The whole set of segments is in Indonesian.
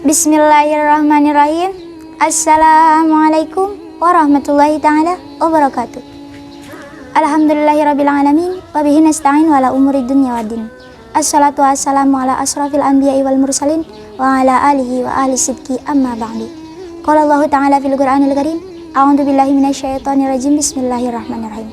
Bismillahirrahmanirrahim. Assalamualaikum warahmatullahi ta'ala wabarakatuh. Alhamdulillahirabbil alamin wa bihi nasta'in wa ala umuri dunya waddin. Assalatu wassalamu ala asrafil anbiya'i wal mursalin wa ala alihi wa ahli sidqi amma ba'du. Qala Allah ta'ala fil Qur'anil Karim, a'udzu billahi minasyaitonir rajim. Bismillahirrahmanirrahim.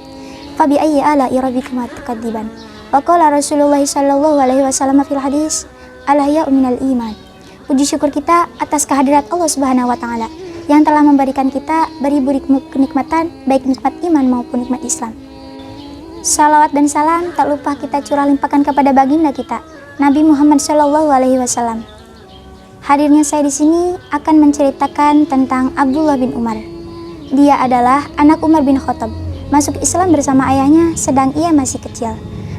Fa bi ayyi ala'i rabbikuma tukadziban. Wa qala Rasulullah sallallahu alaihi wasallam fil hadis, al-haya'u minal iman. Puji syukur kita atas kehadirat Allah Subhanahu wa taala yang telah memberikan kita beribu kenikmatan, baik nikmat iman maupun nikmat Islam. Salawat dan salam tak lupa kita curah limpahkan kepada baginda kita, Nabi Muhammad sallallahu alaihi wasallam. Hadirnya saya di sini akan menceritakan tentang Abdullah bin Umar. Dia adalah anak Umar bin Khattab, masuk Islam bersama ayahnya sedang ia masih kecil.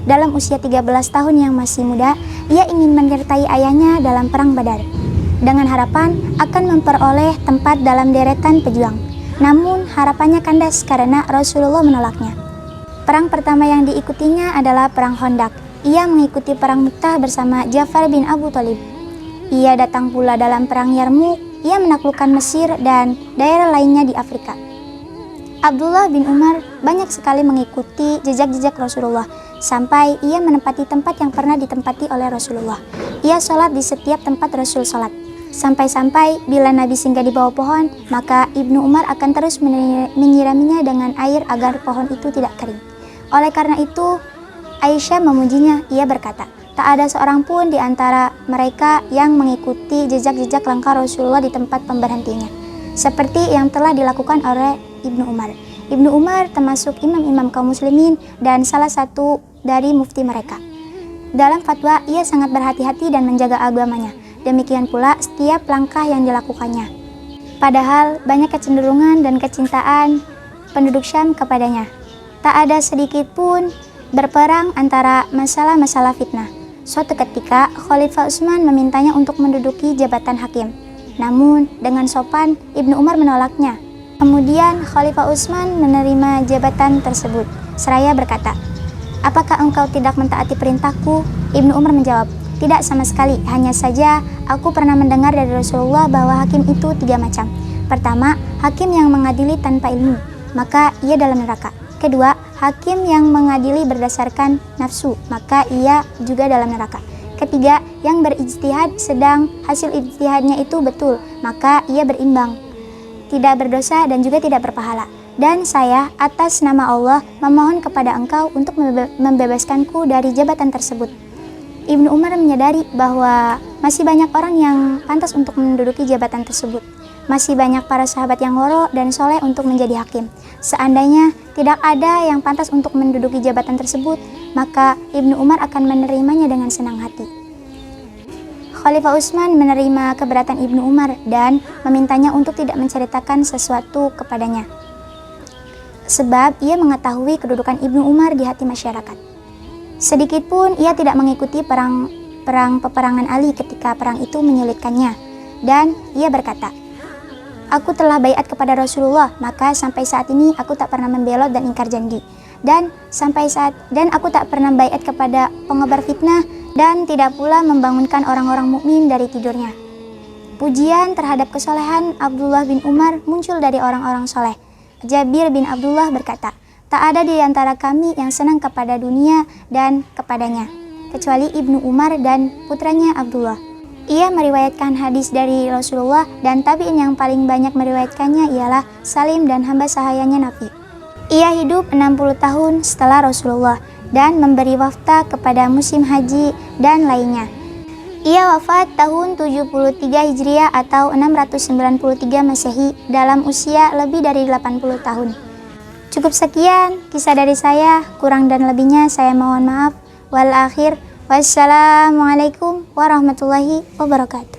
Dalam usia 13 tahun yang masih muda, ia ingin menyertai ayahnya dalam perang Badar dengan harapan akan memperoleh tempat dalam deretan pejuang. Namun harapannya kandas karena Rasulullah menolaknya. Perang pertama yang diikutinya adalah perang Khandaq. Ia mengikuti perang Mu'tah bersama Ja'far bin Abu Thalib. Ia datang pula dalam perang Yarmuk. Ia menaklukkan Mesir dan daerah lainnya di Afrika. Abdullah bin Umar banyak sekali mengikuti jejak-jejak Rasulullah sampai ia menempati tempat yang pernah ditempati oleh Rasulullah. Ia sholat di setiap tempat Rasul sholat. Sampai-sampai bila Nabi singgah di bawah pohon, maka Ibnu Umar akan terus menyiraminya dengan air agar pohon itu tidak kering. Oleh karena itu, Aisyah memujinya. Ia berkata, tak ada seorang pun di antara mereka yang mengikuti jejak-jejak langkah Rasulullah di tempat pemberhentinya, seperti yang telah dilakukan oleh Ibnu Umar. Ibnu Umar termasuk imam-imam kaum muslimin dan salah satu dari mufti mereka. Dalam fatwa, ia sangat berhati-hati dan menjaga agamanya. Demikian pula setiap langkah yang dilakukannya. Padahal banyak kecenderungan dan kecintaan penduduk Syam kepadanya. Tak ada sedikit pun berperang antara masalah-masalah fitnah. Suatu ketika, Khalifah Utsman memintanya untuk menduduki jabatan hakim. Namun dengan sopan, Ibnu Umar menolaknya. Kemudian Khalifah Utsman menerima jabatan tersebut. Seraya berkata, "Apakah engkau tidak mentaati perintahku?" Ibnu Umar menjawab, "Tidak sama sekali, hanya saja aku pernah mendengar dari Rasulullah bahwa hakim itu 3 macam. Pertama, hakim yang mengadili tanpa ilmu, maka ia dalam neraka. Kedua, hakim yang mengadili berdasarkan nafsu, maka ia juga dalam neraka. Ketiga, yang berijtihad sedang hasil ijtihadnya itu betul, maka ia berimbang, tidak berdosa dan juga tidak berpahala. Dan saya atas nama Allah memohon kepada engkau untuk membebaskanku dari jabatan tersebut." Ibnu Umar menyadari bahwa masih banyak orang yang pantas untuk menduduki jabatan tersebut. Masih banyak para sahabat yang waro dan soleh untuk menjadi hakim. Seandainya tidak ada yang pantas untuk menduduki jabatan tersebut, maka Ibnu Umar akan menerimanya dengan senang hati. Khalifah Utsman menerima keberatan Ibnu Umar dan memintanya untuk tidak menceritakan sesuatu kepadanya, sebab ia mengetahui kedudukan Ibnu Umar di hati masyarakat. Sedikit pun ia tidak mengikuti peperangan Ali ketika perang itu menyulitkannya. Dan ia berkata, "Aku telah baiat kepada Rasulullah, maka sampai saat ini aku tak pernah membelot dan ingkar janji. Dan aku tak pernah baiat kepada pengobar fitnah dan tidak pula membangunkan orang-orang mukmin dari tidurnya." Pujian terhadap kesolehan Abdullah bin Umar muncul dari orang-orang soleh. Jabir bin Abdullah berkata, "Tak ada di antara kami yang senang kepada dunia dan kepadanya, kecuali Ibnu Umar dan putranya Abdullah." Ia meriwayatkan hadis dari Rasulullah dan tabi'in yang paling banyak meriwayatkannya ialah Salim dan hamba sahayanya Nafi. Ia hidup 60 tahun setelah Rasulullah dan memberi wafta kepada musim haji dan lainnya. Ia wafat tahun 73 Hijriah atau 693 Masehi dalam usia lebih dari 80 tahun. Cukup sekian kisah dari saya, kurang dan lebihnya saya mohon maaf. Wal akhir, wassalamualaikum warahmatullahi wabarakatuh.